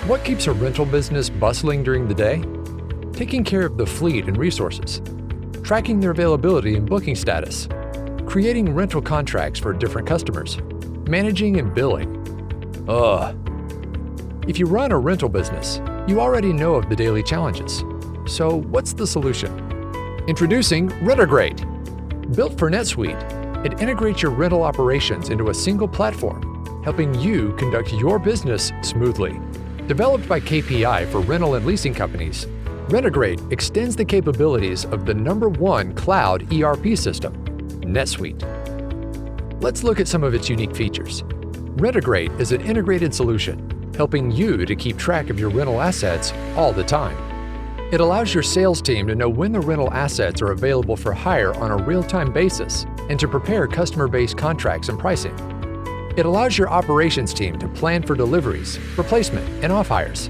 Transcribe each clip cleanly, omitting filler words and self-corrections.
What keeps a rental business bustling during the day? Taking care of the fleet and resources, tracking their availability and booking status, creating rental contracts for different customers, managing and billing. If you run a rental business, you already know of the daily challenges. So what's the solution? Introducing Rentegrate. Built for NetSuite, it integrates your rental operations into a single platform, helping you conduct your business smoothly. Developed by KPI for rental and leasing companies, Rentegrate extends the capabilities of the #1 cloud ERP system, NetSuite. Let's look at some of its unique features. Rentegrate is an integrated solution, helping you to keep track of your rental assets all the time. It allows your sales team to know when the rental assets are available for hire on a real-time basis and to prepare customer-based contracts and pricing. It allows your operations team to plan for deliveries, replacement, and off-hires.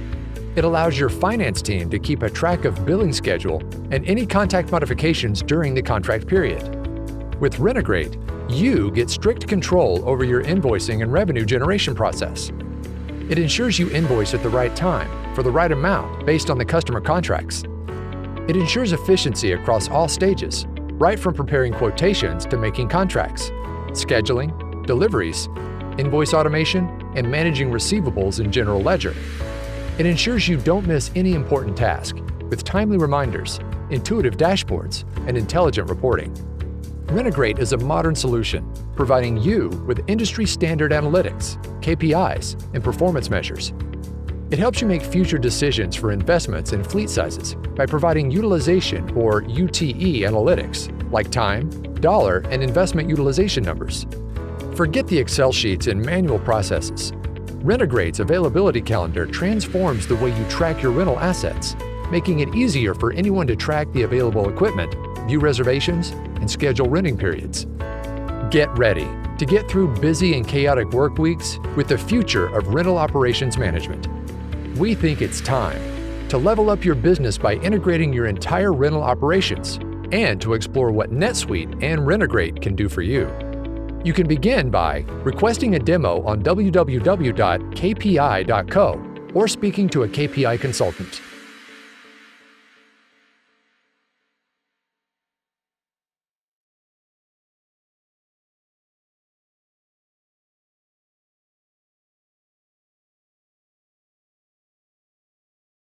It allows your finance team to keep a track of billing schedule and any contract modifications during the contract period. With Rentegrate, you get strict control over your invoicing and revenue generation process. It ensures you invoice at the right time for the right amount based on the customer contracts. It ensures efficiency across all stages, right from preparing quotations to making contracts, scheduling, deliveries, invoice automation, and managing receivables in general ledger. It ensures you don't miss any important task with timely reminders, intuitive dashboards, and intelligent reporting. Rentegrate is a modern solution, providing you with industry-standard analytics, KPIs, and performance measures. It helps you make future decisions for investments and fleet sizes by providing utilization or UTE analytics like time, dollar, and investment utilization numbers. Forget the Excel sheets and manual processes. Rentegrate's availability calendar transforms the way you track your rental assets, making it easier for anyone to track the available equipment, view reservations, and schedule renting periods. Get ready to get through busy and chaotic work weeks with the future of rental operations management. We think it's time to level up your business by integrating your entire rental operations and to explore what NetSuite and Rentegrate can do for you. You can begin by requesting a demo on www.kpi.co or speaking to a KPI consultant.